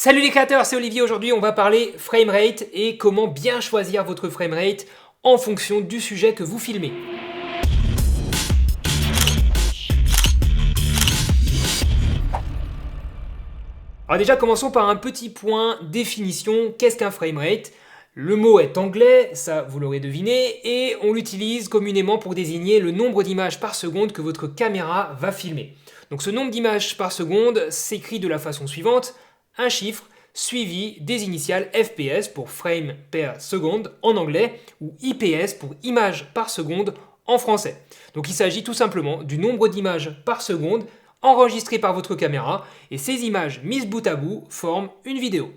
Salut les créateurs, c'est Olivier. Aujourd'hui on va parler framerate et comment bien choisir votre framerate en fonction du sujet que vous filmez. Alors déjà commençons par un petit point définition. Qu'est-ce qu'un framerate? Le mot est anglais, ça vous l'aurez deviné, et on l'utilise communément pour désigner le nombre d'images par seconde que votre caméra va filmer. Donc ce nombre d'images par seconde s'écrit de la façon suivante: un chiffre suivi des initiales FPS pour frame per second en anglais ou IPS pour images par seconde en français. Donc il s'agit tout simplement du nombre d'images par seconde enregistrées par votre caméra et ces images mises bout à bout forment une vidéo.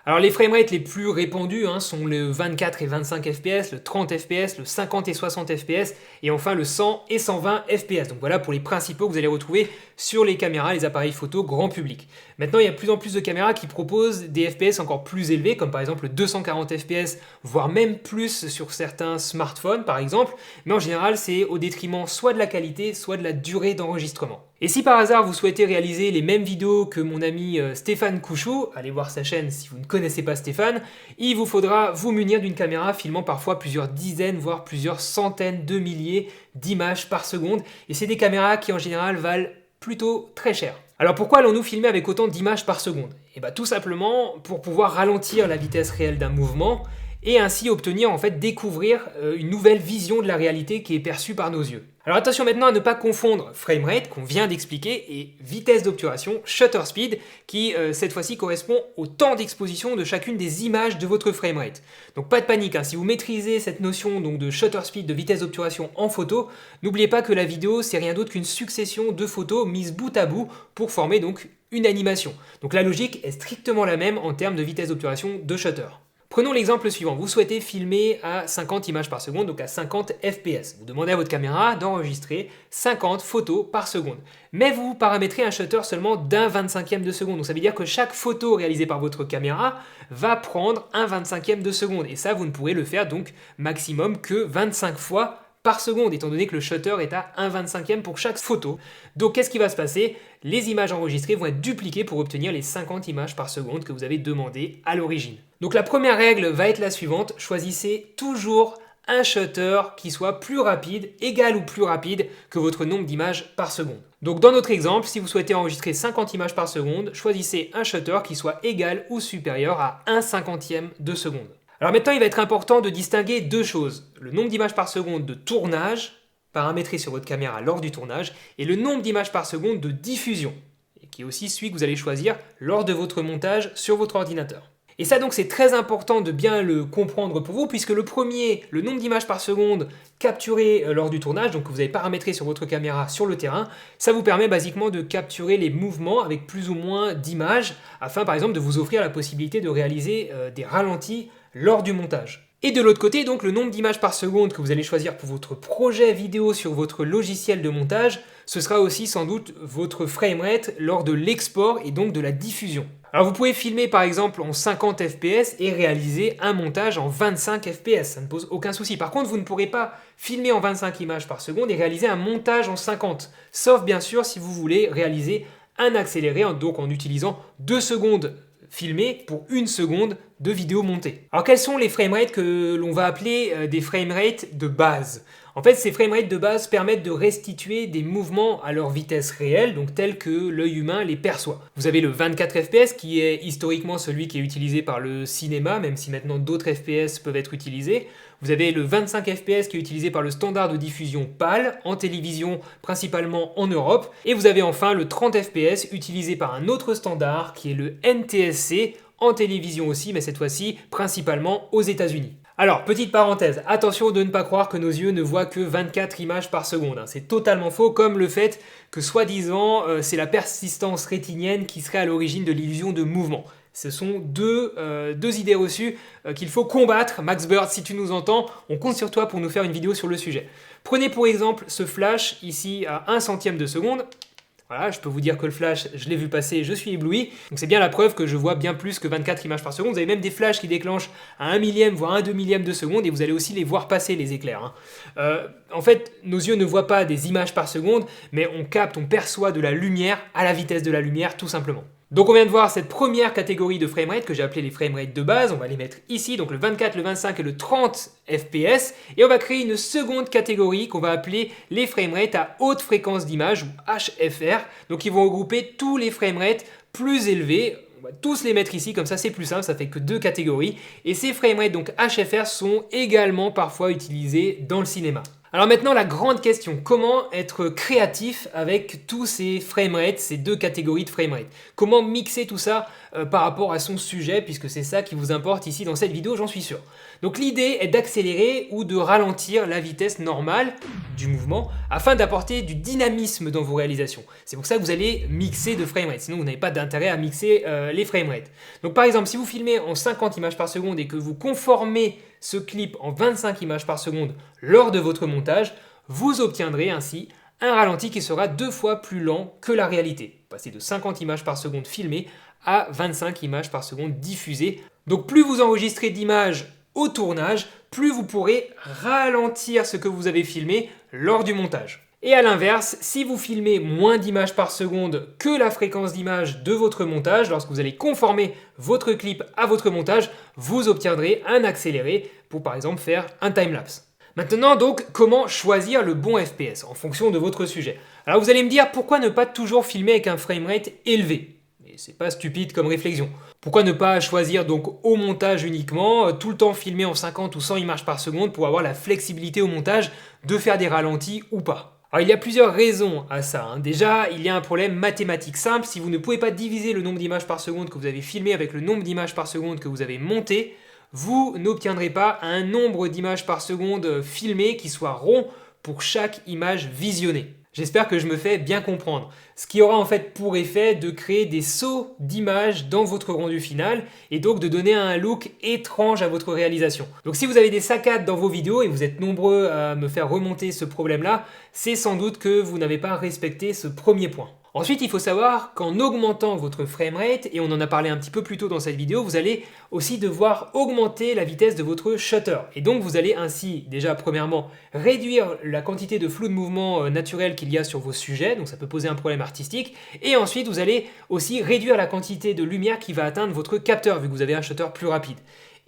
Alors les framerates les plus répandus sont le 24 et 25 fps, le 30 fps, le 50 et 60 fps et enfin le 100 et 120 fps. Donc voilà pour les principaux que vous allez retrouver sur les caméras, les appareils photo grand public. Maintenant il y a de plus en plus de caméras qui proposent des fps encore plus élevés comme par exemple le 240 fps voire même plus sur certains smartphones par exemple, mais en général c'est au détriment soit de la qualité soit de la durée d'enregistrement. Et si par hasard vous souhaitez réaliser les mêmes vidéos que mon ami Stéphane Couchot, allez voir sa chaîne si vous ne connaissez pas Stéphane, il vous faudra vous munir d'une caméra filmant parfois plusieurs dizaines voire plusieurs centaines de milliers d'images par seconde et c'est des caméras qui en général valent plutôt très cher. Alors pourquoi allons-nous filmer avec autant d'images par seconde? Et bien tout simplement pour pouvoir ralentir la vitesse réelle d'un mouvement et ainsi obtenir découvrir une nouvelle vision de la réalité qui est perçue par nos yeux. Alors attention maintenant à ne pas confondre framerate qu'on vient d'expliquer et vitesse d'obturation, shutter speed, qui cette fois-ci correspond au temps d'exposition de chacune des images de votre framerate. Donc pas de panique, si vous maîtrisez cette notion donc, de shutter speed, de vitesse d'obturation en photo, n'oubliez pas que la vidéo c'est rien d'autre qu'une succession de photos mises bout à bout pour former donc une animation. Donc la logique est strictement la même en termes de vitesse d'obturation de shutter. Prenons l'exemple suivant, vous souhaitez filmer à 50 images par seconde, donc à 50 fps. Vous demandez à votre caméra d'enregistrer 50 photos par seconde. Mais vous paramétrez un shutter seulement d'un 25e de seconde. Donc ça veut dire que chaque photo réalisée par votre caméra va prendre un 25e de seconde. Et ça, vous ne pourrez le faire donc maximum que 25 fois par seconde, étant donné que le shutter est à 1/25e pour chaque photo. Donc qu'est-ce qui va se passer? Les images enregistrées vont être dupliquées pour obtenir les 50 images par seconde que vous avez demandé à l'origine. Donc la première règle va être la suivante, choisissez toujours un shutter qui soit plus rapide, égal ou plus rapide que votre nombre d'images par seconde. Donc dans notre exemple, si vous souhaitez enregistrer 50 images par seconde, choisissez un shutter qui soit égal ou supérieur à 1/50e de seconde. Alors maintenant, il va être important de distinguer deux choses. Le nombre d'images par seconde de tournage, paramétré sur votre caméra lors du tournage, et le nombre d'images par seconde de diffusion, qui est aussi celui que vous allez choisir lors de votre montage sur votre ordinateur. Et ça donc c'est très important de bien le comprendre pour vous, puisque le premier, le nombre d'images par seconde capturé lors du tournage, donc que vous avez paramétré sur votre caméra sur le terrain, ça vous permet basiquement de capturer les mouvements avec plus ou moins d'images, afin par exemple de vous offrir la possibilité de réaliser des ralentis lors du montage. Et de l'autre côté, donc le nombre d'images par seconde que vous allez choisir pour votre projet vidéo sur votre logiciel de montage, ce sera aussi sans doute votre framerate lors de l'export et donc de la diffusion. Alors vous pouvez filmer par exemple en 50 fps et réaliser un montage en 25 fps, ça ne pose aucun souci. Par contre, vous ne pourrez pas filmer en 25 images par seconde et réaliser un montage en 50, sauf bien sûr si vous voulez réaliser un accéléré, donc en utilisant 2 secondes filmé pour 1 seconde de vidéo montée. Alors quels sont les framerates que l'on va appeler des framerates de base? En fait, ces framerates de base permettent de restituer des mouvements à leur vitesse réelle, donc tels que l'œil humain les perçoit. Vous avez le 24 fps qui est historiquement celui qui est utilisé par le cinéma, même si maintenant d'autres fps peuvent être utilisés. Vous avez le 25 fps qui est utilisé par le standard de diffusion PAL, en télévision principalement en Europe. Et vous avez enfin le 30 fps utilisé par un autre standard qui est le NTSC, en télévision aussi, mais cette fois-ci principalement aux États-Unis. Alors, petite parenthèse, attention de ne pas croire que nos yeux ne voient que 24 images par seconde. C'est totalement faux, comme le fait que soi-disant c'est la persistance rétinienne qui serait à l'origine de l'illusion de mouvement. Ce sont deux idées reçues qu'il faut combattre. Max Bird, si tu nous entends, on compte sur toi pour nous faire une vidéo sur le sujet. Prenez pour exemple ce flash ici à 1/100e de seconde. Voilà, je peux vous dire que le flash, je l'ai vu passer, je suis ébloui. Donc c'est bien la preuve que je vois bien plus que 24 images par seconde. Vous avez même des flashs qui déclenchent à 1 millième, voire 1 2 millième de seconde, et vous allez aussi les voir passer, les éclairs. En fait, nos yeux ne voient pas des images par seconde, mais on capte, on perçoit de la lumière à la vitesse de la lumière, tout simplement. Donc on vient de voir cette première catégorie de framerate que j'ai appelée les framerates de base, on va les mettre ici, donc le 24, le 25 et le 30 fps, et on va créer une seconde catégorie qu'on va appeler les framerates à haute fréquence d'image ou HFR, donc ils vont regrouper tous les framerates plus élevés. On va tous les mettre ici, comme ça c'est plus simple, ça fait que deux catégories, et ces framerates donc HFR sont également parfois utilisés dans le cinéma. Alors maintenant, la grande question, comment être créatif avec tous ces framerates, ces deux catégories de framerates? Comment mixer tout ça par rapport à son sujet, puisque c'est ça qui vous importe ici dans cette vidéo, j'en suis sûr. Donc l'idée est d'accélérer ou de ralentir la vitesse normale du mouvement afin d'apporter du dynamisme dans vos réalisations. C'est pour ça que vous allez mixer de framerates, sinon vous n'avez pas d'intérêt à mixer les framerates. Donc par exemple, si vous filmez en 50 images par seconde et que vous conformez ce clip en 25 images par seconde lors de votre montage, vous obtiendrez ainsi un ralenti qui sera 2 fois plus lent que la réalité. Passer de 50 images par seconde filmées à 25 images par seconde diffusées. Donc plus vous enregistrez d'images au tournage, plus vous pourrez ralentir ce que vous avez filmé lors du montage. Et à l'inverse, si vous filmez moins d'images par seconde que la fréquence d'image de votre montage, lorsque vous allez conformer votre clip à votre montage, vous obtiendrez un accéléré pour par exemple faire un timelapse. Maintenant donc, comment choisir le bon FPS en fonction de votre sujet? Alors vous allez me dire, pourquoi ne pas toujours filmer avec un framerate élevé? Et c'est pas stupide comme réflexion. Pourquoi ne pas choisir donc au montage uniquement, tout le temps filmer en 50 ou 100 images par seconde pour avoir la flexibilité au montage de faire des ralentis ou pas? Alors il y a plusieurs raisons à ça. Déjà, il y a un problème mathématique simple. Si vous ne pouvez pas diviser le nombre d'images par seconde que vous avez filmé avec le nombre d'images par seconde que vous avez monté, vous n'obtiendrez pas un nombre d'images par seconde filmé qui soit rond pour chaque image visionnée. J'espère que je me fais bien comprendre. Ce qui aura en fait pour effet de créer des sauts d'images dans votre rendu final et donc de donner un look étrange à votre réalisation. Donc si vous avez des saccades dans vos vidéos et vous êtes nombreux à me faire remonter ce problème-là, c'est sans doute que vous n'avez pas respecté ce premier point. Ensuite, il faut savoir qu'en augmentant votre framerate, et on en a parlé un petit peu plus tôt dans cette vidéo, vous allez aussi devoir augmenter la vitesse de votre shutter. Et donc vous allez ainsi, déjà premièrement, réduire la quantité de flou de mouvement naturel qu'il y a sur vos sujets, donc ça peut poser un problème artistique. Et ensuite, vous allez aussi réduire la quantité de lumière qui va atteindre votre capteur, vu que vous avez un shutter plus rapide.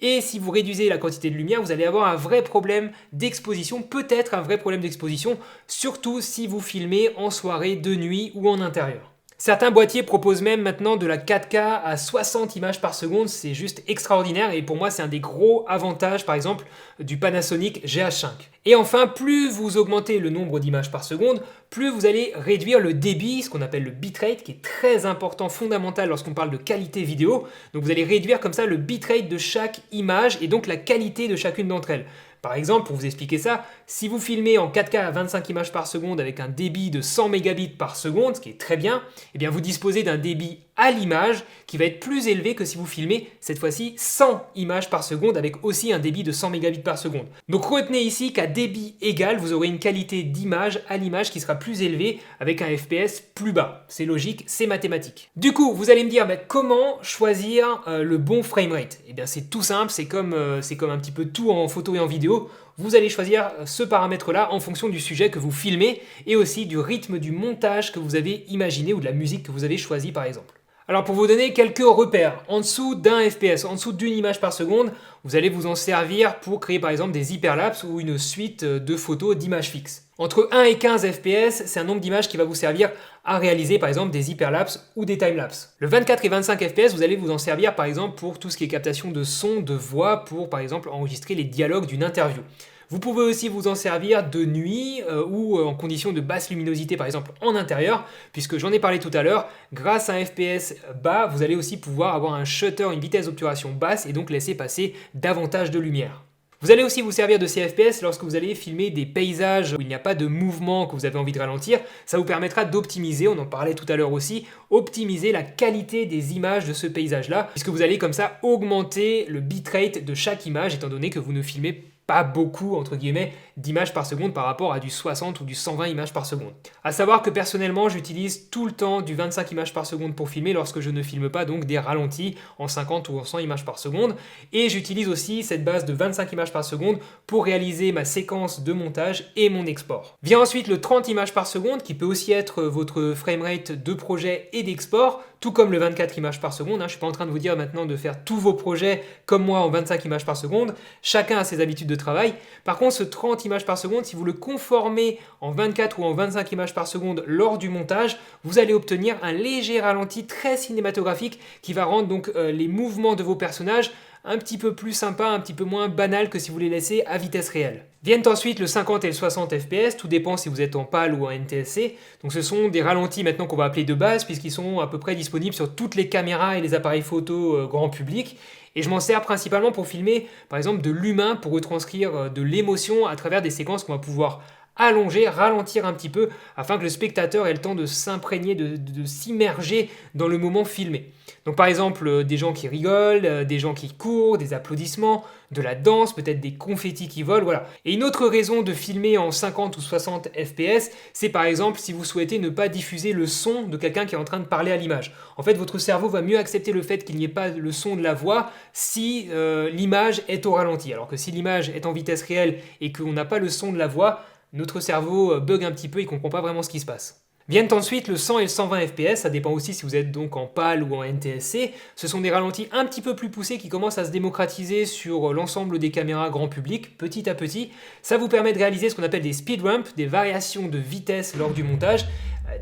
Et si vous réduisez la quantité de lumière, vous allez avoir un vrai problème d'exposition, peut-être un vrai problème d'exposition, surtout si vous filmez en soirée, de nuit ou en intérieur. Certains boîtiers proposent même maintenant de la 4K à 60 images par seconde, c'est juste extraordinaire et pour moi c'est un des gros avantages par exemple du Panasonic GH5. Et enfin, plus vous augmentez le nombre d'images par seconde, plus vous allez réduire le débit, ce qu'on appelle le bitrate, qui est très important, fondamental lorsqu'on parle de qualité vidéo. Donc vous allez réduire comme ça le bitrate de chaque image et donc la qualité de chacune d'entre elles. Par exemple, pour vous expliquer ça, si vous filmez en 4K à 25 images par seconde avec un débit de 100 mégabits par seconde, ce qui est très bien, eh bien vous disposez d'un débit à l'image qui va être plus élevé que si vous filmez cette fois-ci 100 images par seconde avec aussi un débit de 100 mégabits par seconde. Donc retenez ici qu'à débit égal, vous aurez une qualité d'image à l'image qui sera plus élevée avec un FPS plus bas. C'est logique, c'est mathématique. Du coup, vous allez me dire comment choisir le bon framerate? Eh bien c'est tout simple, c'est comme un petit peu tout en photo et en vidéo. Vous allez choisir ce paramètre-là en fonction du sujet que vous filmez et aussi du rythme du montage que vous avez imaginé ou de la musique que vous avez choisi par exemple. Alors pour vous donner quelques repères, en dessous d'un FPS, en dessous d'une image par seconde, vous allez vous en servir pour créer par exemple des hyperlapses ou une suite de photos d'images fixes. Entre 1 et 15 FPS, c'est un nombre d'images qui va vous servir à réaliser par exemple des hyperlapses ou des timelapses. Le 24 et 25 FPS, vous allez vous en servir par exemple pour tout ce qui est captation de son, de voix, pour par exemple enregistrer les dialogues d'une interview. Vous pouvez aussi vous en servir de nuit ou en conditions de basse luminosité, par exemple en intérieur, puisque j'en ai parlé tout à l'heure, grâce à un FPS bas, vous allez aussi pouvoir avoir un shutter, une vitesse d'obturation basse et donc laisser passer davantage de lumière. Vous allez aussi vous servir de ces FPS lorsque vous allez filmer des paysages où il n'y a pas de mouvement que vous avez envie de ralentir. Ça vous permettra d'optimiser, on en parlait tout à l'heure aussi, optimiser la qualité des images de ce paysage-là, puisque vous allez comme ça augmenter le bitrate de chaque image, étant donné que vous ne filmez pas beaucoup, entre guillemets, d'images par seconde par rapport à du 60 ou du 120 images par seconde. À savoir que personnellement, j'utilise tout le temps du 25 images par seconde pour filmer lorsque je ne filme pas donc des ralentis en 50 ou en 100 images par seconde. Et j'utilise aussi cette base de 25 images par seconde pour réaliser ma séquence de montage et mon export. Vient ensuite le 30 images par seconde qui peut aussi être votre framerate de projet et d'export, tout comme le 24 images par seconde. Je ne suis pas en train de vous dire maintenant de faire tous vos projets comme moi en 25 images par seconde. Chacun a ses habitudes de travail. Par contre, ce 30 images par seconde, si vous le conformez en 24 ou en 25 images par seconde lors du montage, vous allez obtenir un léger ralenti très cinématographique qui va rendre donc les mouvements de vos personnages un petit peu plus sympa, un petit peu moins banal que si vous les laissez à vitesse réelle. Viennent ensuite le 50 et le 60 fps, tout dépend si vous êtes en PAL ou en NTSC. Donc ce sont des ralentis maintenant qu'on va appeler de base puisqu'ils sont à peu près disponibles sur toutes les caméras et les appareils photo grand public. Et je m'en sers principalement pour filmer par exemple de l'humain, pour retranscrire de l'émotion à travers des séquences qu'on va pouvoir allonger, ralentir un petit peu afin que le spectateur ait le temps de s'imprégner, de s'immerger dans le moment filmé. Donc par exemple des gens qui rigolent, des gens qui courent, des applaudissements, de la danse, peut-être des confettis qui volent, voilà. Et une autre raison de filmer en 50 ou 60 fps, c'est par exemple si vous souhaitez ne pas diffuser le son de quelqu'un qui est en train de parler à l'image. En fait, votre cerveau va mieux accepter le fait qu'il n'y ait pas le son de la voix si l'image est au ralenti. Alors que si l'image est en vitesse réelle et qu'on n'a pas le son de la voix, notre cerveau bug un petit peu, il ne comprend pas vraiment ce qui se passe. Viennent ensuite le 100 et le 120 fps, ça dépend aussi si vous êtes donc en PAL ou en NTSC. Ce sont des ralentis un petit peu plus poussés qui commencent à se démocratiser sur l'ensemble des caméras grand public, petit à petit. Ça vous permet de réaliser ce qu'on appelle des speed ramps, des variations de vitesse lors du montage,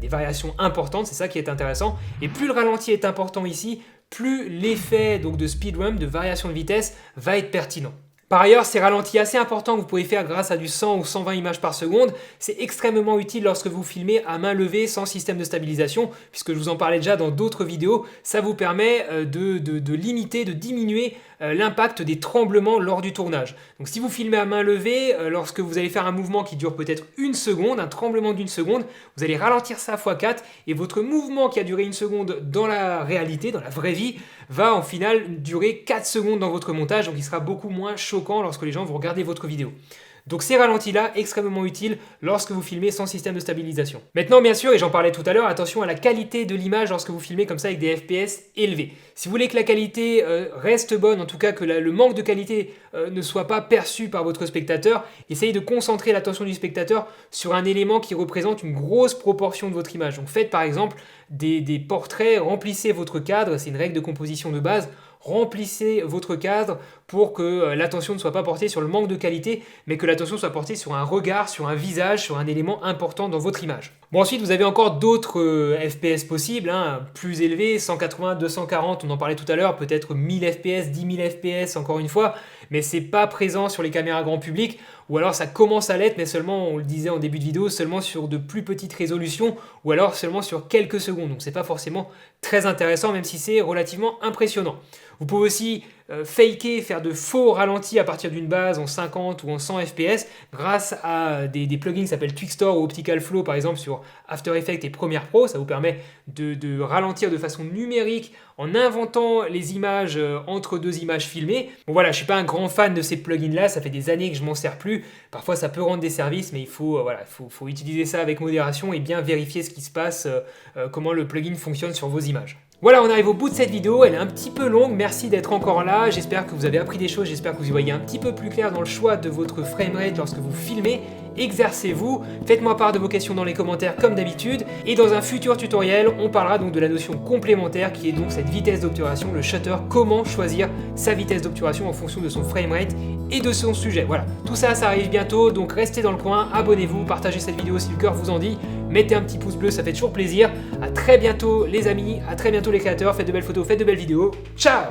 des variations importantes, c'est ça qui est intéressant. Et plus le ralenti est important ici, plus l'effet donc de speed ramp, de variation de vitesse, va être pertinent. Par ailleurs, ces ralentis assez importants que vous pouvez faire grâce à du 100 ou 120 images par seconde, c'est extrêmement utile lorsque vous filmez à main levée sans système de stabilisation, puisque je vous en parlais déjà dans d'autres vidéos. Ça vous permet de limiter, de diminuer l'impact des tremblements lors du tournage. Donc si vous filmez à main levée, lorsque vous allez faire un mouvement qui dure peut-être une seconde, un tremblement d'une seconde, vous allez ralentir ça x4 et votre mouvement qui a duré une seconde dans la réalité, dans la vraie vie, va en final durer 4 secondes dans votre montage, donc il sera beaucoup moins choquant lorsque les gens vont regarder votre vidéo. Donc ces ralentis-là, extrêmement utiles lorsque vous filmez sans système de stabilisation. Maintenant, bien sûr, et j'en parlais tout à l'heure, attention à la qualité de l'image lorsque vous filmez comme ça avec des FPS élevés. Si vous voulez que la qualité reste bonne, en tout cas que le manque de qualité ne soit pas perçu par votre spectateur, essayez de concentrer l'attention du spectateur sur un élément qui représente une grosse proportion de votre image. Donc faites par exemple des portraits, remplissez votre cadre, c'est une règle de composition de base. Remplissez votre cadre pour que l'attention ne soit pas portée sur le manque de qualité, mais que l'attention soit portée sur un regard, sur un visage, sur un élément important dans votre image. Bon, ensuite, vous avez encore d'autres FPS possibles, plus élevés, 180, 240, on en parlait tout à l'heure, peut-être 1000 FPS, 10 000 FPS encore une fois, mais c'est pas présent sur les caméras grand public, ou alors ça commence à l'être, mais seulement, on le disait en début de vidéo, seulement sur de plus petites résolutions, ou alors seulement sur quelques secondes, donc c'est pas forcément très intéressant, même si c'est relativement impressionnant. Vous pouvez aussi faker, faire de faux ralentis à partir d'une base en 50 ou en 100 fps grâce à des plugins qui s'appellent Twixtor ou Optical Flow par exemple sur After Effects et Premiere Pro. Ça vous permet de ralentir de façon numérique en inventant les images entre deux images filmées. Bon voilà, je suis pas un grand fan de ces plugins là, ça fait des années que je m'en sers plus. Parfois ça peut rendre des services, mais il faut utiliser ça avec modération et bien vérifier ce qui se passe, comment le plugin fonctionne sur vos images. Voilà, on arrive au bout de cette vidéo, elle est un petit peu longue, merci d'être encore là, j'espère que vous avez appris des choses, j'espère que vous y voyez un petit peu plus clair dans le choix de votre framerate lorsque vous filmez. Exercez-vous, faites-moi part de vos questions dans les commentaires comme d'habitude, et dans un futur tutoriel, on parlera donc de la notion complémentaire qui est donc cette vitesse d'obturation, le shutter, comment choisir sa vitesse d'obturation en fonction de son framerate et de son sujet. Voilà, tout ça, ça arrive bientôt, donc restez dans le coin, abonnez-vous, partagez cette vidéo si le cœur vous en dit, mettez un petit pouce bleu, ça fait toujours plaisir. À très bientôt les amis, à très bientôt les créateurs, faites de belles photos, faites de belles vidéos. Ciao!